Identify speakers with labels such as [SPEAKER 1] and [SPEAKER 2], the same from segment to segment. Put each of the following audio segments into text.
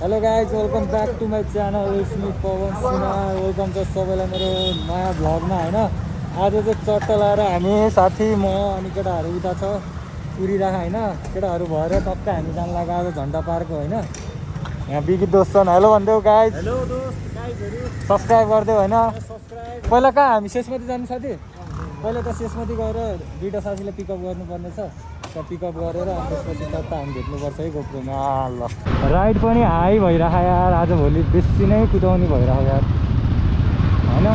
[SPEAKER 1] Hello guys, welcome back to my channel मी Pawan Sinha. Welcome छ सबैलाई मेरो नयाँ भ्लगमा होइन। आज चाहिँ चट्टा लाएर हामी साथी म अनि केटाहरू उता छ कुरिरहेको होइन। केटाहरू भएर टक्क हामी जान लाग्यो आज झन्डा पार्कको होइन। यहाँ बिगी दोस्त छन्। हेलो भनिदेऊ गाइज। हेलो दोस्त गाइजहरू सब्सक्राइब गरिदेऊ होइन। पहिला कहाँ हामी शेषमती जानु साथी? पहिला त शेषमती गएर दुईवटा साथीलाई पिकअप गर्नुपर्ने छ। पिकअप गरेर अनि त्यसपछि चट्टा हामी भेट्नुपर्छ है गोप्रोमा। ल राइड पनि हाई भइरहेको यार, आजभोलि बेसी नै कुदाउने भइरहेको यार होइन।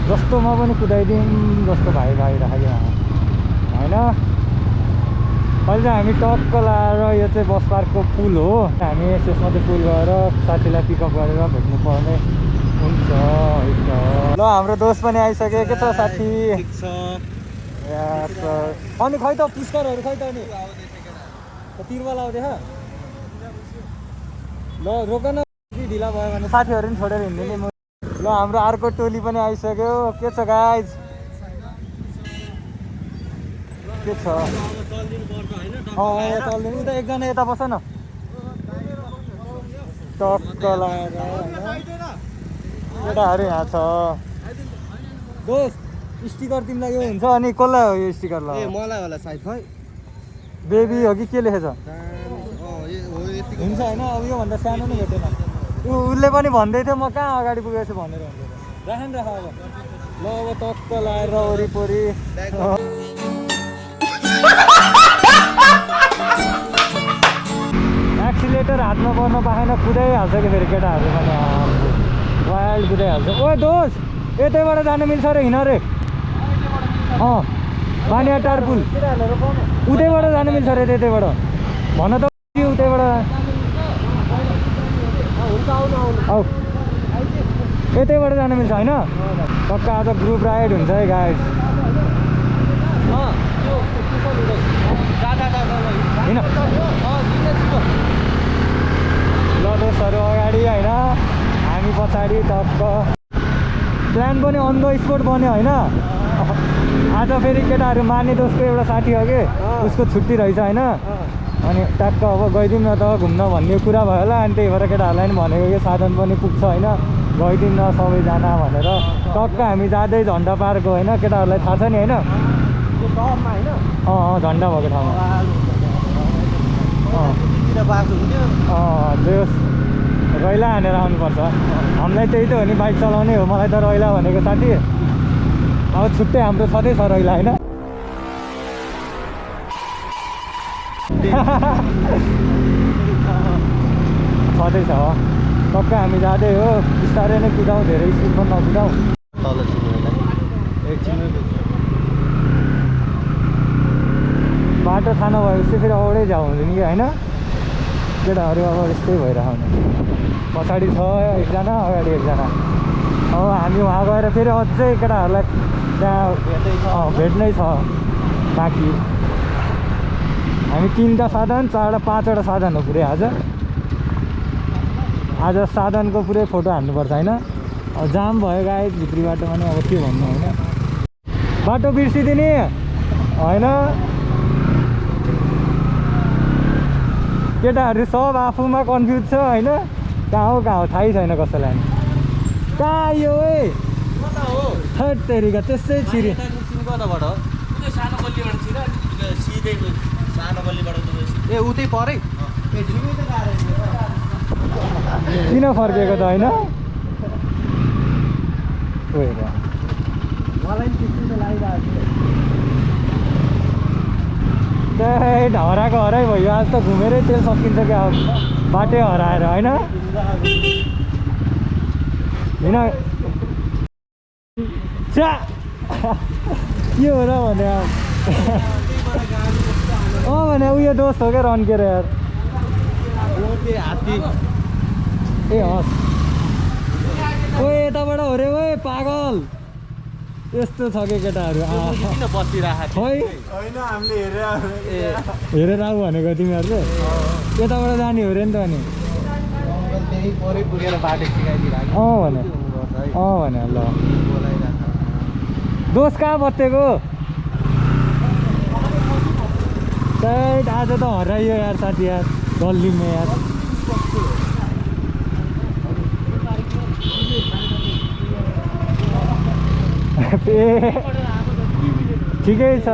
[SPEAKER 1] जस्तोमा पनि कुदाइदिउँ जस्तो भइरहेको यहाँ होइन। अहिले चाहिँ हामी टक्क लाएर यो चाहिँ बस पार्कको पुल हो। हामी शेषमती पुल गएर साथीलाई पिकअप गरेर भेट्नुपर्ने हुन्छ। ल हाम्रो दोस्त पनि आइसक्यो। के छ साथी? अनि खै त पुस्करहरू खै त? अनि तिरवाल आउँदैछ। ल रोक न, ढिला भयो भने साथीहरू पनि छोडेर हिँड्ने नि। ल हाम्रो अर्को टोली पनि आइसक्यो। के छ गाइज? के छ? चल्दिनु। उता एकजना यता बस न। टक्क लगाएर केटाहरू यहाँ छ। दोस्त स्टिकर तिमीलाई यो हुन्छ अनि कसलाई हो यो स्टिकर? ल
[SPEAKER 2] मलाई होला सायद खै
[SPEAKER 1] बेबी हो कि के लेखेछ हुन्छ होइन। अब योभन्दा सानो नै भेटेन। उसले पनि भन्दै थियो म कहाँ अगाडि पुगेछु भनेर भन्दै थियो। राख न राख अब। ल अब टक्क लाएर वरिपरि एक्सिलेटर हातमा पर्न पाएन कुदाइहाल्छ कि फेरि केटाहरू पनि वाइल्ड कुदाइहाल्छ। ओ दोस्त यतैबाट जानु मिल्छ अरे, हिँड रे। बानिया टार पुल उतैबाट जानु मिल्छ अरे, त्यतैबाट भन त उतैबाट। औ यतैबाट जानु मिल्छ होइन। टक्क आज ग्रुप राइड हुन्छ है गाइस। होइन ल दोस्तहरू अगाडि होइन, हामी पछाडि। टक्क प्लान पनि अन द स्पोट बन्यो होइन। आज फेरि केटाहरू माने दोस्तको एउटा साथी हो कि उसको छुट्टी रहेछ होइन। अनि टक्क अब गइदिउँ न त घुम्न भन्ने कुरा भयो होला। अनि त्यही भएर केटाहरूलाई पनि भनेको कि साधन पनि पुग्छ होइन, गइदिउँ न सबैजना भनेर। टक्क हामी जाँदै झन्डा पार्क होइन। केटाहरूलाई थाहा छ नि होइन, झन्डा भएको ठाउँमा। रैला हानेर आउनुपर्छ। हामीलाई त्यही त हो नि, बाइक चलाउने हो। मलाई त रैला भनेको साथी अब छुट्टै हाम्रो छँदैछ रैला होइन। छँदैछ हो। टक्क हामी जाँदै हो, बिस्तारै नै कुदाउँ, धेरै स्पिडमा नकुदाउँ। बाटो थाहा नभएपछि फेरि औडै जाउँ हुन्छ नि कि होइन। केटाहरू अब यस्तै भइरहेको हुन्छ। पछाडि छ एकजना, अगाडि एकजना। अब हामी वहाँ गएर फेरि अझै केटाहरूलाई त्यहाँ भेट्नै छ बाँकी। हामी 3वटा साधन 4वटा 5वटा साधन हो पुरै आज साधनको पुरै फोटो हान्नुपर्छ होइन। अब जाम भयो गाइस भित्री बाटोमा नि, अब के भन्नु होइन। बाटो बिर्सिदिने होइन। केटाहरू सब आफूमा कन्फ्युज छ होइन। कहाँ हो थाहै छैन कसैलाई। कहाँ यो थर्ड तरिका त्यसै छिरी
[SPEAKER 2] उतै परै
[SPEAKER 1] किन फर्केको त होइन। त्यही ढराको हराइ भयो। आज त घुमेरै तेल सकिन्छ क्या, अब बाटै हराएर होइन। होइन च्या के हो र भने भने उयो दोस्त हो क्या रन्केर यार। ए हस् ओ यताबाट हो रे ओ पागल। यस्तो छ कि केटाहरू
[SPEAKER 2] किन बसिरहेको
[SPEAKER 1] खै हेरेर आऊ भनेको तिमीहरूले। यताबाट जाने हो रे नि त। अनि भने ल दोस्त कहाँ बसेको? आज तो हराइयो यार साथी यार, गल्ली में यार ठिकै छ,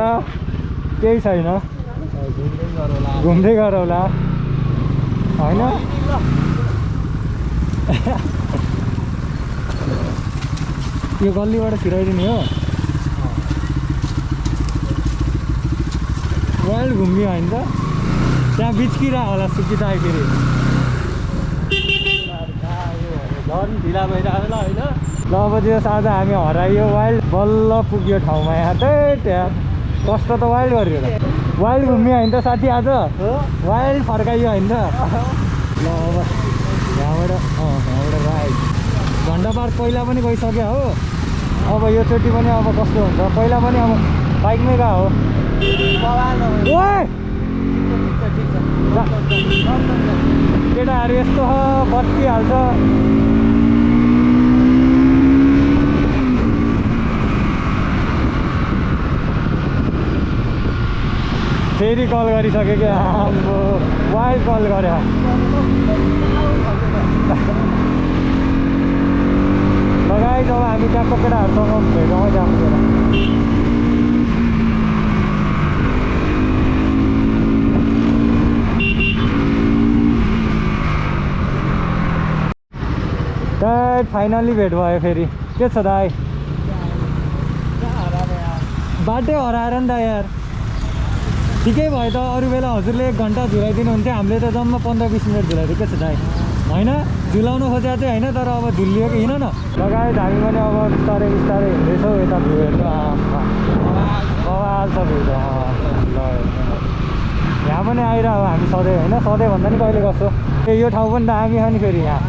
[SPEAKER 1] केही छैन, घुम्दै गरौँला होइन। यो गल्लीबाट छिराइदिने हो। वाइल्ड घुम्ने होइन त, त्यहाँ बिचकिरा होला सुकिता आइफेरि
[SPEAKER 2] झन् ढिला भइरहेको ल होइन।
[SPEAKER 1] ल अब त्यो आज हामी हरायो, वाइल्ड बल्ल पुग्यो ठाउँमा। यहाँ त्यहाँ कष्ट त वाइल्ड गरियो त, वाइल्ड घुम्ने होइन त साथी, आज वाइल्ड फर्काइयो होइन त। ल अब यहाँबाट राइट झन्डा पार्क पहिला पनि गइसक्यो हो। अब योचोटि पनि अब कस्तो हुन्छ, पहिला पनि अब बाइकमै गएको हो। केटाहरू यस्तो छ बत्तिहाल्छ। फेरि कल गरिसक्यो क्या, हाम्रो वाइल्ड कल गरे। लगाइ जब हामी ट्याक्क केटाहरूसँग भेटौँ जाँदैन। दाइ फाइनली भेट भयो फेरि। के छ दाइ? बाटै हराएर नि त यार। ठिकै भयो त, अरू बेला हजुरले 1 घन्टा झुलाइदिनुहुन्थ्यो, हामीले त जम्मा 15-20 मिनट झुलाइदियो। के छ दाइ? होइन झुलाउनु खोजेको चाहिँ होइन, तर अब झुलियो कि हिँड न। लगायत हामी पनि अब बिस्तारै बिस्तारै हिँड्दैछौँ यता भ्यू हेर्नु। बवाल छ भ्यू त। ल यहाँ पनि आइरह हामी सधैँ होइन, सधैँ भन्दा नि कहिले गर्छौँ। ए यो ठाउँ पनि दामी छ नि फेरि यहाँ।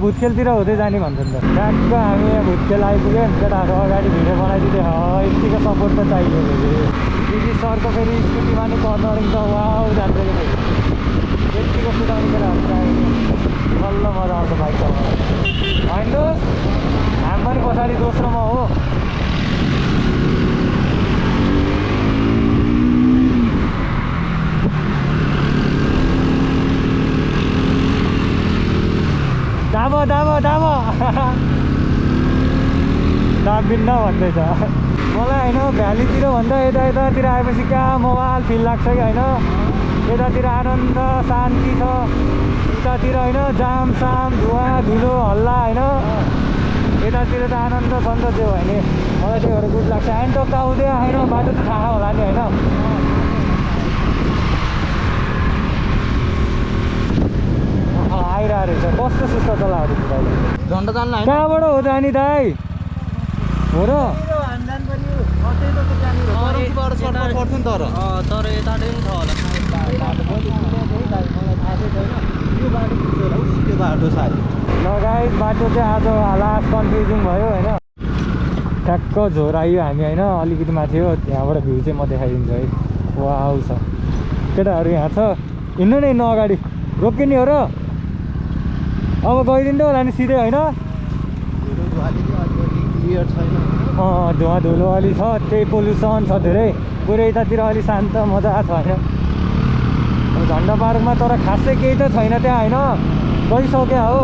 [SPEAKER 1] भुटखेलतिर हुँदै जाने भन्छ नि त। ट्याक्क हामी यहाँ भुटखेल आइपुग्यौँ, केटाहरू अगाडि भिडियो बनाइदिँदै यतिको सपोर्ट त चाहियो फेरि। दिदी सरको फेरि स्कुटीमा नि कर्नरिङ त वाउ जान्छ कि फेरि। यतिको कुदाउने केटाहरू चाहियो, बल्ल मजा आउँछ बाइक चलाउनु होइन दोस्त। हामी पनि पछाडि दोस्रोमा हो। दाबो दाबिन्न भन्दैछ मलाई होइन। भ्यालीतिर भन्दा यतातिर आएपछि क्या मोबाइल फिल लाग्छ कि होइन। यतातिर आनन्द शान्ति छ, उतातिर होइन जामसाम धुवा धुलो हल्ला होइन। यतातिर त आनन्द बन्द त्यो भयो नि, मलाई त्योहरू गुड लाग्छ। एन्टोक त आउँदै होइन, बाटो त थाहा होला नि होइन। आइरहेको रहेछ, कस्तो सुस्त चलाएको दाइले।
[SPEAKER 2] झन्डा जान्ला
[SPEAKER 1] कहाँबाट हो जाने दाइ? हो र
[SPEAKER 2] पर्थ्यो नि तर यताबाट पनि छ होला। त्यो बाटो सायद
[SPEAKER 1] लगायत बाटो चाहिँ आज लास्ट कन्फ्युजिङ भयो होइन। ठ्याक्क झोर आयो हामी होइन, अलिकति माथि हो। त्यहाँबाट भ्यू चाहिँ म देखाइदिन्छु है। वाउ छ केटाहरू यहाँ छ। हिँड्नु न हिँड्नु अगाडि, रोकिने हो र। अब गइदिँदै होला नि सिधै होइन।
[SPEAKER 2] क्लियर छैन,
[SPEAKER 1] धुवा धुलो अलि छ, त्यही पोल्युसन छ धेरै। पुरै यतातिर अलि शान्त मजा छ होइन। अब झन्डा पार्कमा तर खासै केही त छैन त्यहाँ होइन, गइसक्यो हो।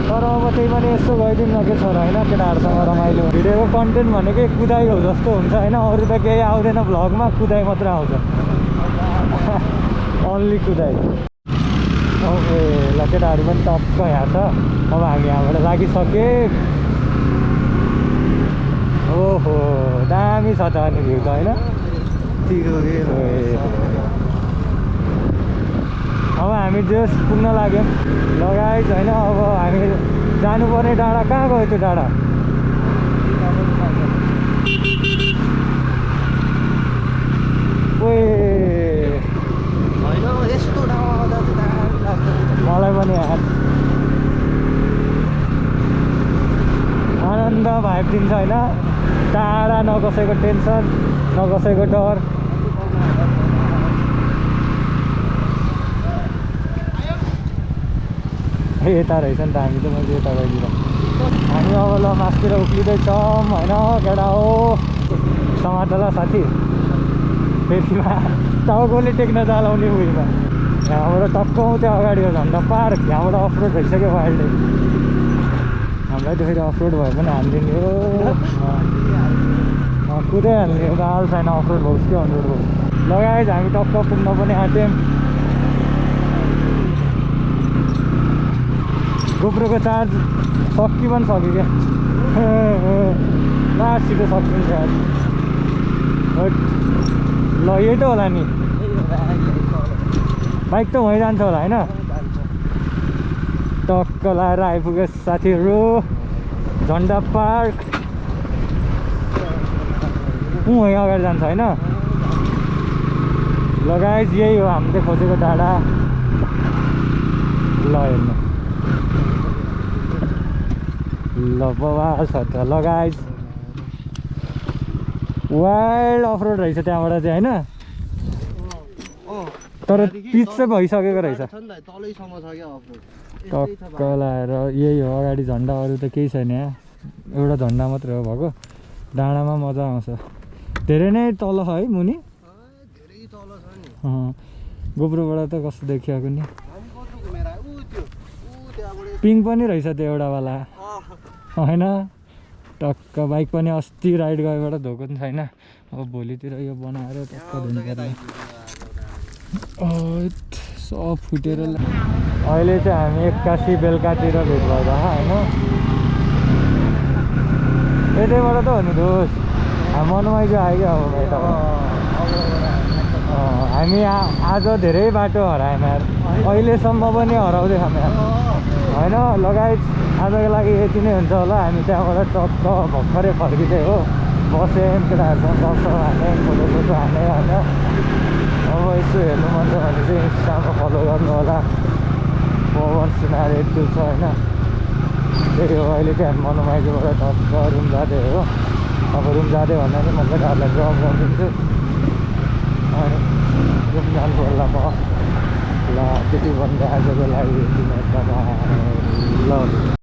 [SPEAKER 1] तर अब त्यही पनि यसो गइदिउँ न के छ र होइन, केटाहरूसँग रमाइलो। भिडियोको कन्टेन्ट भनेकै कुदाइ हो जस्तो हुन्छ होइन। अरू त केही आउँदैन भ्लगमा, कुदाइ मात्र आउँछ। अन्ली कुदाइ। ओके ल केटाहरू पनि टक्क यहाँ छ। अब हामी यहाँबाट लागिसके। ओहो दामी छ त अनि भ्यू त होइन। अब हामी जस पुग्न लाग्यौँ लगायत होइन। अब हामी जानुपर्ने डाँडा कहाँ गयो त्यो डाँडा? ओए
[SPEAKER 2] होइन यस्तो ठाउँमा आउँदा चाहिँ दामी लाग्छ।
[SPEAKER 1] मलाई पनि आनन्द भाइब दिन्छ होइन। टाढा न कसैको टेन्सन न कसैको डर। यता रहेछ नि त, हामी त मैले यता गइदिएर हामी अब ल मासतिर उक्लिँदैछौँ होइन। केटा हो समातला साथी, फेरिमा टाउकोले टेक्न चलाउने उयोमा यहाँबाट टक्क त्यो अगाडि हो झन्डा पार्क यहाँबाट अफरोड भइसक्यो वाइल्ड हामीलाई त फेरि अफरोड भए पनि हालिदिने हो कुदै हाल्ने हो गाल छैन अफरोड होस् कि अनरोड होस् लगाएछ हामी टक्क पुग्न पनि आँट्यौँ गोप्रोको चार्ज सकि पनि सक्यो क्या लास्ट छिटो सकिन्छ यार ल यही त होला नि बाइक त वहीँ जान्छ होला होइन टक्क लाएर आइपुग्यो साथीहरू झन्डा पार्क वहीँ अगाडि जान्छ होइन लगाइज यही हो हामीले खोजेको डाँडा ल हेर्नु ल बवाल छ त लगाइज वाइल्ड अफरोड रहेछ त्यहाँबाट चाहिँ होइन तर पिच चाहिँ भइसकेको रहेछ टक्क लाएर यही हो अगाडि झन्डा अरू त केही छैन यहाँ एउटा झन्डा मात्रै हो भएको डाँडामा मजा आउँछ धेरै नै तल छ है मुनि गोप्रोबाट त कस्तो देखिएको नि पिङ पनि रहेछ त्यो एउटावाला होइन टक्क बाइक पनि अस्ति राइड गएबाट धोएको पनि छैन अब भोलितिर यो बनाएर टक्क धुनुपर्ने सब फुटेर अहिले चाहिँ हामी 81 बेलुकातिर भेट भएर होइन यतैबाट त हो नि दोस्त मनमाइ चाहिँ आयो क्या अब यता हामी आज धेरै बाटो हरायौँ यार अहिलेसम्म पनि हराउँदैछौँ यार होइन लगायत आजको लागि यति नै हुन्छ होला हामी त्यहाँबाट टक्क भर्खरै फर्किँदै हो बस्यौँ केटाहरूसँग गफ हाल्यौँ फोटोसोटो हाल्यौँ होइन अब यसो हेर्नु मन छ भने चाहिँ इन्स्टामा फलो गर्नु होला पवन सुनार 82 छ होइन त्यही हो अहिले चाहिँ हामी मनमाइकोबाट टक्क रुम जाँदै हो अब रुम जाँदै भन्दा पनि म केटाहरूलाई ड्रप गरिदिन्छु अनि रुम जानु पर्ला म ल त्यति भन्दा आजको लागि ल